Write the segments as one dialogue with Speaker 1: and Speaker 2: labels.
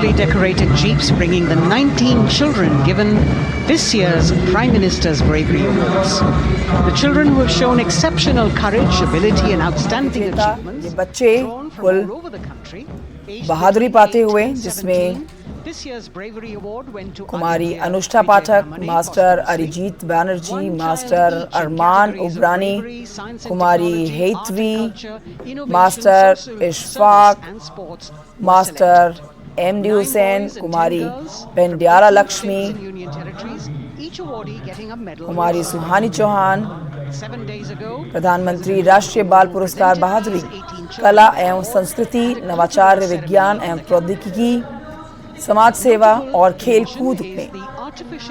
Speaker 1: richly decorated jeeps bringing the 19 children given this year's Prime Minister's Bravery Awards. The children who have shown exceptional courage, ability and outstanding achievements
Speaker 2: ये बच्चे
Speaker 1: drawn from
Speaker 2: कुल
Speaker 1: all over the country, aged
Speaker 2: बहादुरी
Speaker 1: 13
Speaker 2: पाते हुए,
Speaker 1: to
Speaker 2: जिसमें
Speaker 1: 17. This year's Bravery Award went to
Speaker 2: Kumari
Speaker 1: Anindya
Speaker 2: Anushtha
Speaker 1: Vijay
Speaker 2: Pathak,
Speaker 1: Ramani,
Speaker 2: master
Speaker 1: posthumously.
Speaker 2: Arijit Banerjee,
Speaker 1: One child
Speaker 2: master
Speaker 1: each in
Speaker 2: Arman
Speaker 1: categories of
Speaker 2: Ubrani,
Speaker 1: bravery, science and
Speaker 2: Kumari
Speaker 1: technology,
Speaker 2: Hetvi,
Speaker 1: art and culture, innovation,
Speaker 2: master
Speaker 1: social
Speaker 2: Ishfaq,
Speaker 1: service and sports were
Speaker 2: master
Speaker 1: selected.
Speaker 2: M D
Speaker 1: 9
Speaker 2: Hussain,
Speaker 1: boys and 10
Speaker 2: Kumari
Speaker 1: girls from
Speaker 2: Pendyara
Speaker 1: 18
Speaker 2: Lakshmi,
Speaker 1: states and union territories, each awardee getting a medal.
Speaker 2: Kumari Suhani Chauhan,
Speaker 1: 7 days ago,
Speaker 2: प्रधानमंत्री राष्ट्रीय बाल पुरस्कार बहादुरी, कला एवं संस्कृति, नवाचार, विज्ञान एवं प्रौद्योगिकी, समाज सेवा और खेल कूद में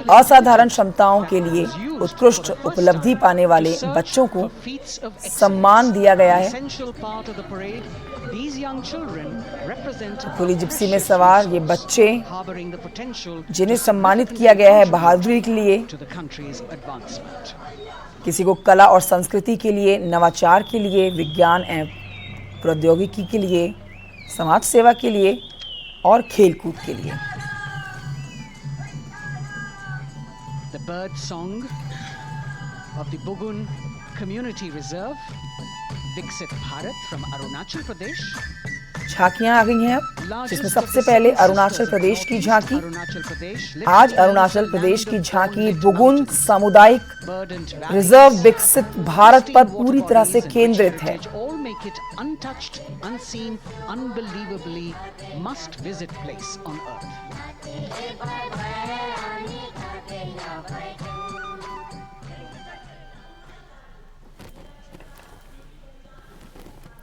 Speaker 2: असाधारण क्षमताओं के लिए उत्कृष्ट उपलब्धि पाने वाले बच्चों को सम्मान दिया गया है। खुली जिप्सी में सवार ये बच्चे जिन्हें सम्मानित किया गया है बहादुरी के लिए, किसी को कला और संस्कृति के लिए, नवाचार के लिए, विज्ञान एवं प्रौद्योगिकी के लिए, समाज सेवा के लिए और खेल कूद के लिए।
Speaker 1: The bird song of the Bugun Community Reserve, Viksit Bharat from Arunachal Pradesh.
Speaker 2: झांकियां आ गई हैं अब, जिसमें सबसे पहले अरुणाचल प्रदेश की झांकी। आज अरुणाचल प्रदेश की झांकी बुगुन सामुदायिक रिजर्व विकसित भारत पर पूरी तरह से केंद्रित है।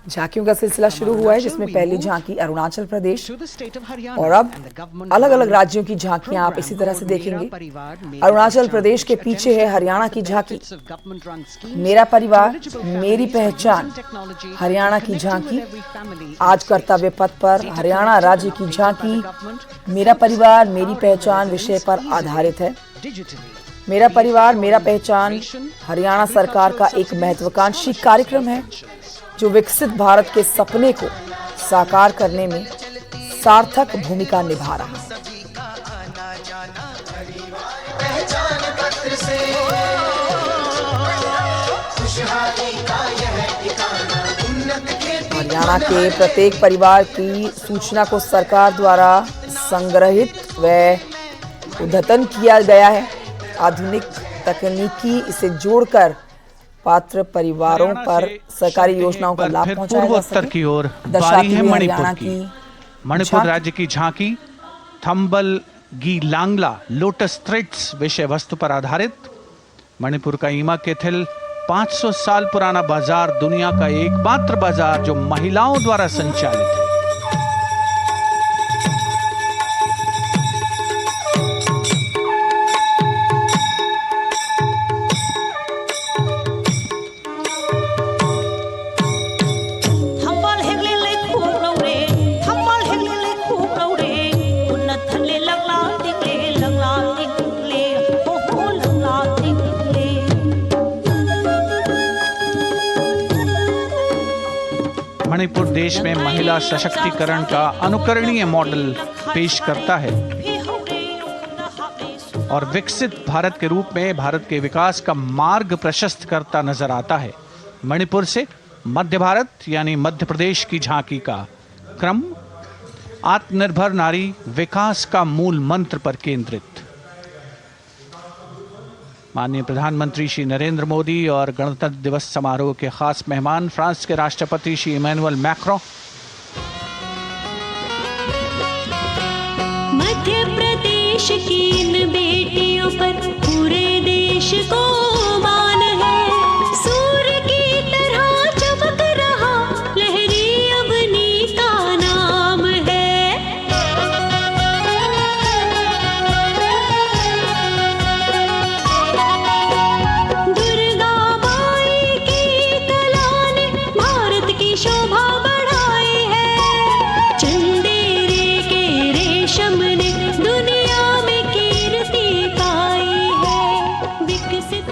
Speaker 2: झांकियों का सिलसिला शुरू हुआ है, जिसमें पहली झांकी अरुणाचल प्रदेश और अब अलग अलग राज्यों की झांकियां आप इसी तरह से देखेंगे। अरुणाचल प्रदेश के पीछे है हरियाणा की झांकी, मेरा परिवार मेरी पहचान हरियाणा की झांकी। आज कर्तव्य पथ पर हरियाणा राज्य की झांकी मेरा परिवार मेरी पहचान विषय पर आधारित है। मेरा परिवार मेरा पहचान हरियाणा सरकार का एक महत्वाकांक्षी कार्यक्रम है जो विकसित भारत के सपने को साकार करने में सार्थक भूमिका निभा रहा है। हरियाणा के प्रत्येक परिवार की सूचना को सरकार द्वारा संग्रहित व उद्यतन किया गया है। आधुनिक तकनीकी इसे जोड़कर पात्र परिवारों पर सरकारी योजनाओं का लाभ पहुंचाया जा सके।
Speaker 3: की ओर बारी है मणिपुर की। मणिपुर राज्य की झांकी थंबल गी लांगला लोटस थ्रेड्स विषय वस्तु पर आधारित। मणिपुर का ईमा केथिल 500 साल पुराना बाजार दुनिया का एकमात्र बाजार जो महिलाओं द्वारा संचालित है। मणिपुर देश में महिला सशक्तिकरण का अनुकरणीय मॉडल पेश करता है और विकसित भारत के रूप में भारत के विकास का मार्ग प्रशस्त करता नजर आता है। मणिपुर से मध्य भारत यानी मध्य प्रदेश की झांकी का क्रम आत्मनिर्भर नारी विकास का मूल मंत्र पर केंद्रित। माननीय प्रधानमंत्री श्री नरेंद्र मोदी और गणतंत्र दिवस समारोह के खास मेहमान फ्रांस के राष्ट्रपति श्री इमैनुअल मैक्रों।
Speaker 4: मध्य प्रदेश की इन बेटियों पर पूरे देश को मान है। सूर्य की तरह चमक रहा लहरी अवनी का नाम है। दुर्गा माई की कला ने भारत की शोभा बढ़ाई है। चंदेरे के रेशम ने दुनिया में कीर्ति पाई है। विकसित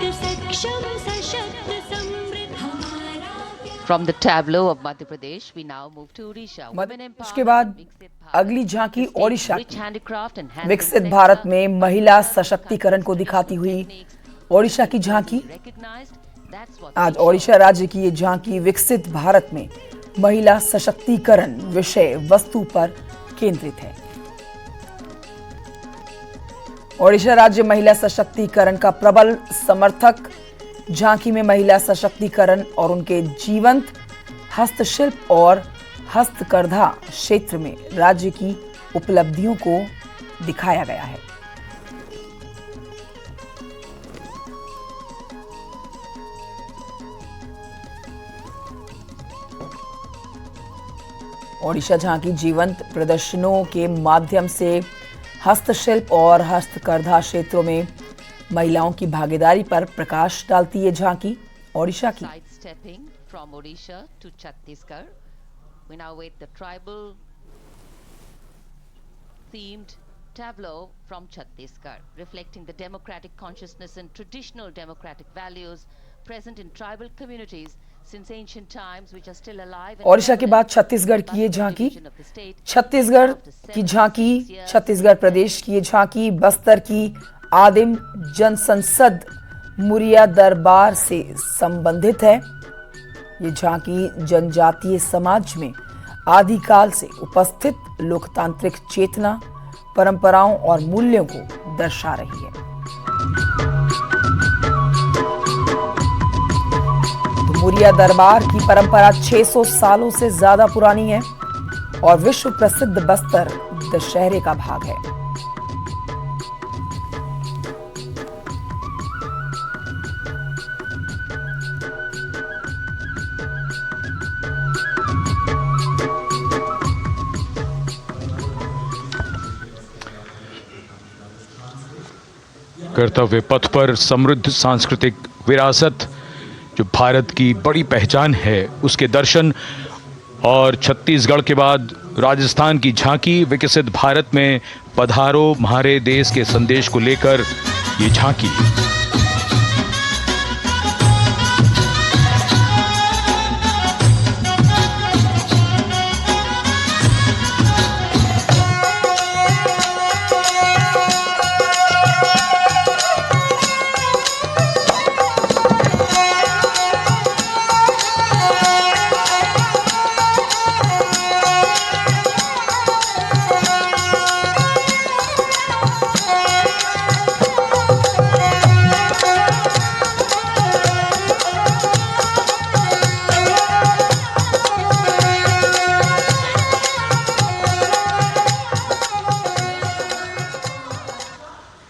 Speaker 5: From the tableau of Madhya Pradesh, we now move to Odisha.
Speaker 2: इसके बाद अगली झांकी ओडिशा की
Speaker 5: handicraft and
Speaker 2: विकसित भारत में महिला सशक्तिकरण को दिखाती हुई ओडिशा की झांकी। आज ओडिशा राज्य की ये झांकी विकसित भारत में महिला सशक्तिकरण विषय वस्तु पर केंद्रित है। ओडिशा राज्य महिला सशक्तिकरण का प्रबल समर्थक। झांकी में महिला सशक्तिकरण और उनके जीवंत हस्तशिल्प और हस्तकरघा क्षेत्र में राज्य की उपलब्धियों को दिखाया गया है। ओडिशा झांकी जीवंत प्रदर्शनों के माध्यम से हस्तशिल्प और हस्तकरघा क्षेत्रों में महिलाओं की भागीदारी पर प्रकाश डालती है। झांकी ओडिशा की
Speaker 5: Sidestepping from Odisha to Chhattisgarh, we now wait the tribal themed tableau from Chhattisgarh, reflecting the democratic consciousness and traditional democratic values present in tribal communities since ancient times, which are still alive.
Speaker 2: Odisha के बाद छत्तीसगढ़ की ये झांकी, छत्तीसगढ़ की झांकी, छत्तीसगढ़ प्रदेश की ये झांकी बस्तर की आदिम जनसंसद मुरिया दरबार से संबंधित है। ये झांकी जनजातीय समाज में आदिकाल से उपस्थित लोकतांत्रिक चेतना, परंपराओं और मूल्यों को दर्शा रही है। तो मुरिया दरबार की परंपरा 600 सालों से ज्यादा पुरानी है और विश्व प्रसिद्ध बस्तर दशहरे का भाग है।
Speaker 6: कर्तव्य पथ पर समृद्ध सांस्कृतिक विरासत जो भारत की बड़ी पहचान है, उसके दर्शन और छत्तीसगढ़ के बाद राजस्थान की झांकी विकसित भारत में पधारो म्हारे देश के संदेश को लेकर ये झांकी।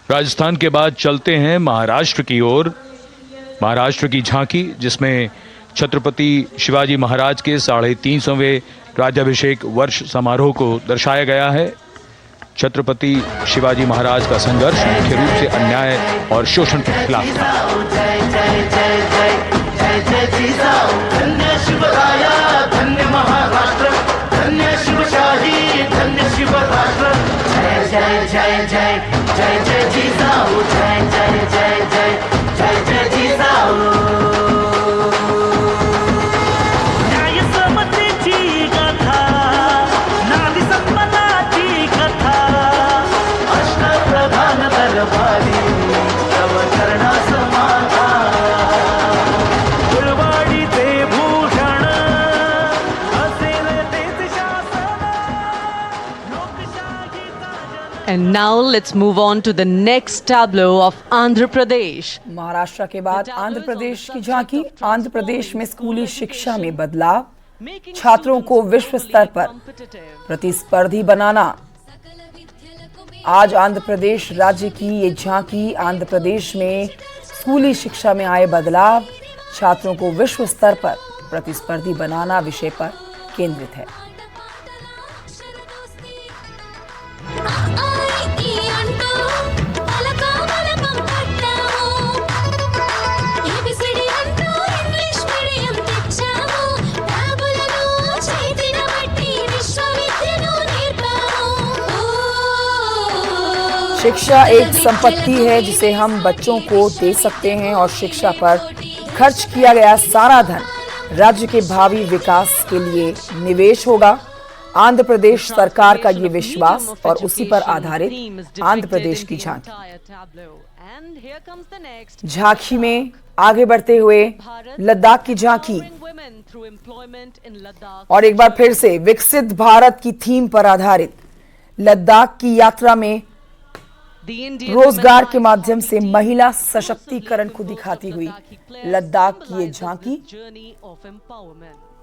Speaker 6: राजस्थान के बाद चलते हैं महाराष्ट्र की ओर। महाराष्ट्र की झांकी जिसमें छत्रपति शिवाजी महाराज के 350वें राज्याभिषेक वर्ष समारोह को दर्शाया गया है। छत्रपति शिवाजी महाराज का संघर्ष मुख्य रूप से अन्याय और शोषण के खिलाफ था।
Speaker 7: धन्य शिवराया, धन्य महाराष्ट्र, धन्य शिवशाही, धन्य शिवराष्ट्र। जय जय जय जय जय जय जिजाऊ, जय जय जय जय जय जय जिजाऊ। न्याय समतेची गाथा, नारी सन्मानाची कथा, अष्टप्रधान दरबारी तव चरणा समाधान। फुलवाडीचे भूषण असेल तेच शासन, लोकशाहीचा जन।
Speaker 8: And now let's move on to the next tableau of Andhra Pradesh.
Speaker 2: Maharashtra के बाद आंध्र प्रदेश की झांकी। आंध्र प्रदेश में स्कूली शिक्षा में बदलाव, छात्रों को विश्व स्तर पर प्रतिस्पर्धी बनाना। आज आंध्र प्रदेश राज्य की ये झांकी आंध्र प्रदेश में स्कूली शिक्षा में आए बदलाव, छात्रों को विश्व स्तर पर प्रतिस्पर्धी बनाना विषय पर केंद्रित है। शिक्षा एक संपत्ति है जिसे हम बच्चों को दे सकते हैं और शिक्षा पर खर्च किया गया सारा धन राज्य के भावी विकास के लिए निवेश होगा। आंध्र प्रदेश सरकार का ये विश्वास और उसी पर आधारित आंध्र प्रदेश की झांकी। झांकी में आगे बढ़ते हुए लद्दाख की झांकी और एक बार फिर से विकसित भारत की थीम पर आधारित लद्दाख की यात्रा में रोजगार के माध्यम से महिला सशक्तिकरण को दिखाती हुई लद्दाख की ये झांकी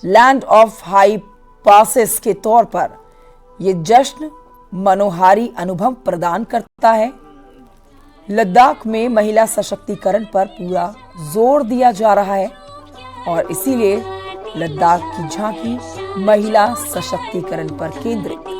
Speaker 2: लैंड ऑफ हाई पासेस के तौर पर ये जश्न मनोहारी अनुभव प्रदान करता है। लद्दाख में महिला सशक्तिकरण पर पूरा जोर दिया जा रहा है और इसीलिए लद्दाख की झांकी महिला सशक्तिकरण पर केंद्रित।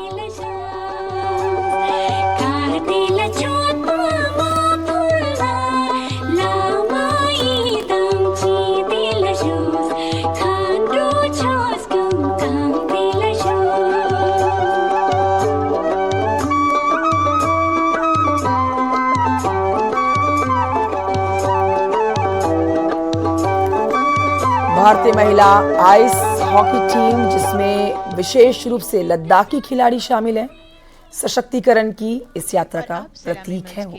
Speaker 2: भारतीय महिला आइस हॉकी टीम, जिसमें विशेष रूप से लद्दाखी खिलाड़ी शामिल हैं, सशक्तिकरण की इस यात्रा का प्रतीक है। वो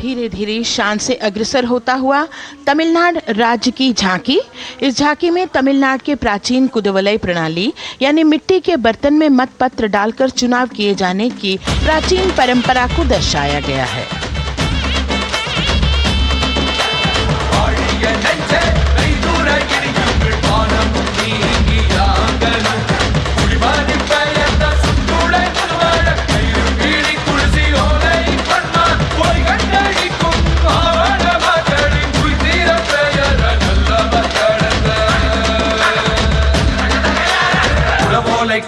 Speaker 9: धीरे धीरे शान से अग्रसर होता हुआ तमिलनाडु राज्य की झांकी। इस झांकी में तमिलनाडु के प्राचीन कुदवलई प्रणाली यानी मिट्टी के बर्तन में मतपत्र डालकर चुनाव किए जाने की प्राचीन परंपरा को दर्शाया गया है।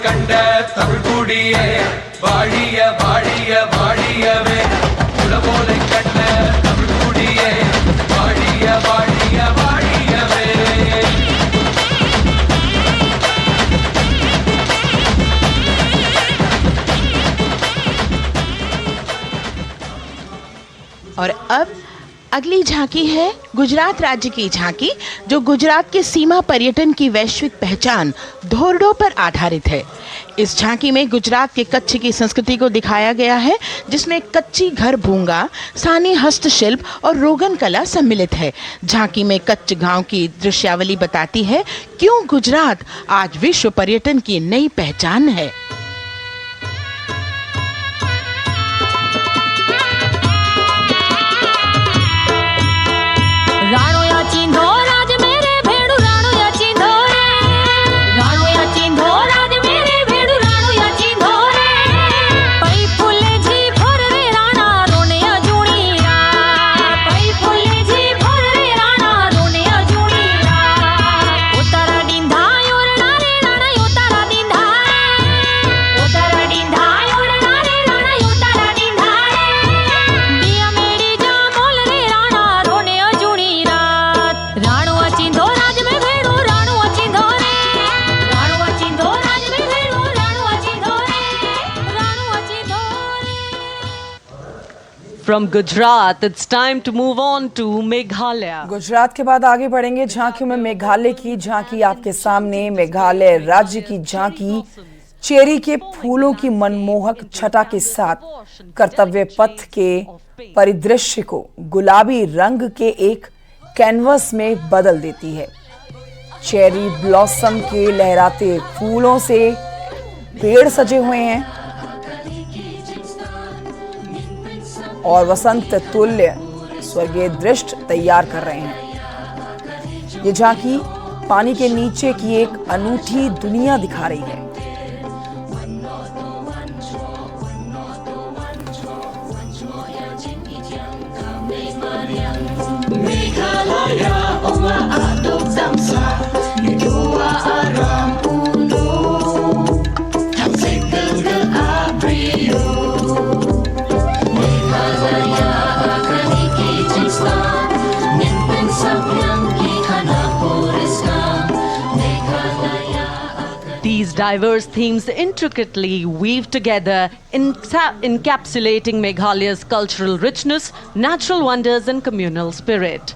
Speaker 10: கண்ட தமிழ்குடியே வாழிய வாழிய வாழியவே உலகோலை கண்ட தமிழ்குடியே வாழிய வாழிய வாழியவே।
Speaker 9: और अब अगली झांकी है गुजरात राज्य की झांकी, जो गुजरात के सीमा पर्यटन की वैश्विक पहचान धोरडो पर आधारित है। इस झांकी में गुजरात के कच्छ की संस्कृति को दिखाया गया है, जिसमें कच्ची घर भूंगा, स्थानीय हस्तशिल्प और रोगन कला सम्मिलित है। झांकी में कच्छ गांव की दृश्यावली बताती है क्यों गुजरात आज विश्व पर्यटन की नई पहचान है।
Speaker 8: From Gujarat, it's time to move on to Meghalaya.
Speaker 2: Gujarat के बाद आगे बढ़ेंगे झांकियों में मेघालय की झांकी आपके सामने। मेघालय राज्य की झांकी चेरी के फूलों की मनमोहक छटा के साथ कर्तव्य पथ के परिदृश्य को गुलाबी रंग के एक कैनवस में बदल देती है। चेरी ब्लॉसम के लहराते फूलों से पेड़ सजे हुए हैं और वसंत तुल्य स्वर्गीय दृश्य तैयार कर रहे हैं। ये झांकी पानी के नीचे की एक अनूठी दुनिया दिखा रही है।
Speaker 8: These diverse themes intricately weave together, encapsulating Meghalaya's cultural richness, natural wonders and communal spirit.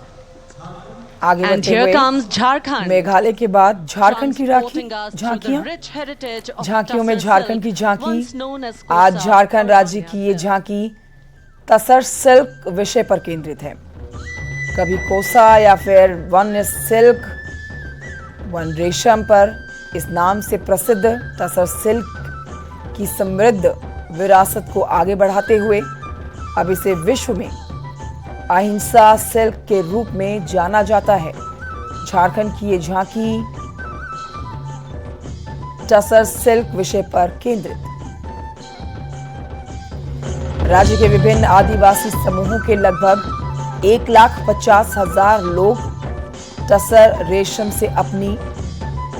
Speaker 2: आगे
Speaker 8: And
Speaker 2: बढ़ते
Speaker 8: here
Speaker 2: हुए
Speaker 8: comes Jharkhand.
Speaker 2: मेघालय के बाद झारखंड की
Speaker 8: Transporting us through the
Speaker 2: झांकियां।
Speaker 8: rich heritage of
Speaker 2: झांकियों में
Speaker 8: Tasar
Speaker 2: झारखंड की
Speaker 8: silk,
Speaker 2: झांकी।
Speaker 8: once known as
Speaker 2: आज
Speaker 8: Kosa
Speaker 2: झारखंड
Speaker 8: or
Speaker 2: राज्य
Speaker 8: Konya
Speaker 2: की ये
Speaker 8: silk.
Speaker 2: झांकी तसर सिल्क विषय पर केंद्रित है। कभी कोसा या फिर वन सिल्क, वन रेशम पर इस नाम से प्रसिद्ध तसर सिल्क की समृद्ध विरासत को आगे बढ़ाते हुए अब इसे विश्व में अहिंसा सिल्क के रूप में जाना जाता है। झारखंड की ये झांकी टसर सिल्क विषय पर केंद्रित। राज्य के विभिन्न आदिवासी समूहों के लगभग 1,50,000 लोग टसर रेशम से अपनी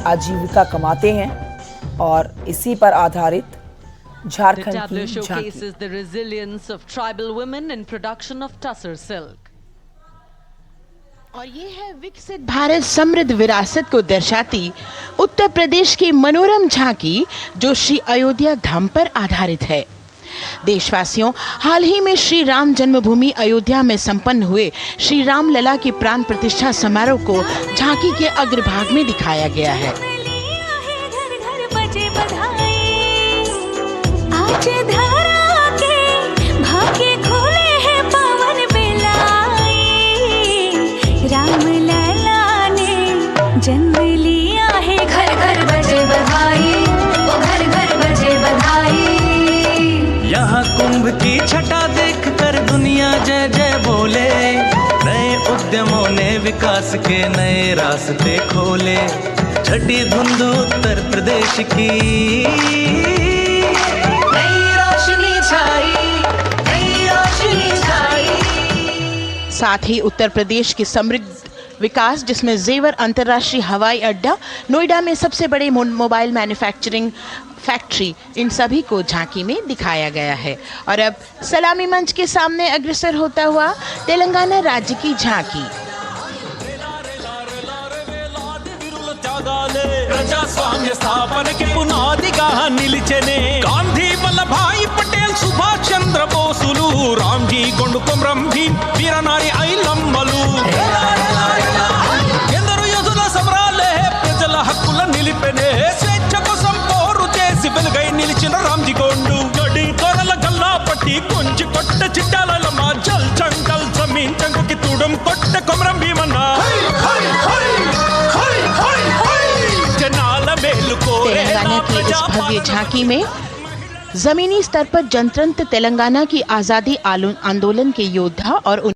Speaker 2: आजीविका कमाते हैं और इसी पर आधारित
Speaker 8: The
Speaker 2: झारखंड
Speaker 8: tableau
Speaker 2: की झांकी।
Speaker 8: showcases the resilience of tribal women in production of Tasar silk.
Speaker 9: और ये है विकसित भारत समृद्ध विरासत को दर्शाती उत्तर प्रदेश की मनोरम झांकी जो श्री अयोध्या धाम पर आधारित है। देशवासियों, हाल ही में श्री राम जन्मभूमि अयोध्या में संपन्न हुए श्री राम लला के प्राण प्रतिष्ठा समारोह को झांकी के अग्रभाग में दिखाया गया है।
Speaker 4: घर घर बजे बधाई, आज धरा के भाग्य खोले हैं पावन बेलाई। राम लला ने जन्म लिया है, घर घर बजे बधाई, ओ घर घर बजे बधाई।
Speaker 7: यहाँ कुंभ की छटा देख कर दुनिया जय जय बोले। नए उद्यमों ने विकास के नए रास्ते खोले। छठी धुंध उत्तर प्रदेश की नई रोशनी छाई, नई रोशनी छाई।
Speaker 9: साथ ही उत्तर प्रदेश की समृद्ध विकास जिसमें जेवर अंतर्राष्ट्रीय हवाई अड्डा, नोएडा में सबसे बड़े मोबाइल मैन्युफैक्चरिंग फैक्ट्री, इन सभी को झांकी में दिखाया गया है। और अब सलामी मंच के सामने अग्रसर होता हुआ तेलंगाना राज्य की झांकी।
Speaker 10: ప్రజాస్వామ్య స్థాపనకి పునాదిగా నిలిచెనే గాంధీ వల్లభాయ్ పటేల్ సుభాష్ చంద్ర బోసులు రామ్జీ గొండు కొమరం భీం వీరనారి ఐలమ్మలు ఎందరో యోధుల సమరాలే ప్రజల హక్కుల నిలిపెనే స్వేచ్ఛ కోసం పోరు చేసి వెలుగై నిలిచిన రామ్జీ గొండు గడి కొరల గల్లా పట్టి కొంచి కొట్ట చిట్టాల మా జల్ జంగల్ జమీన్ జంగుకి తూడం కొట్ట కొమరం భీమన్న
Speaker 9: तेलंगाना की इस भव्य झांकी में जमीनी स्तर पर जनतंत्र तेलंगाना की आजादी आंदोलन के योद्धा और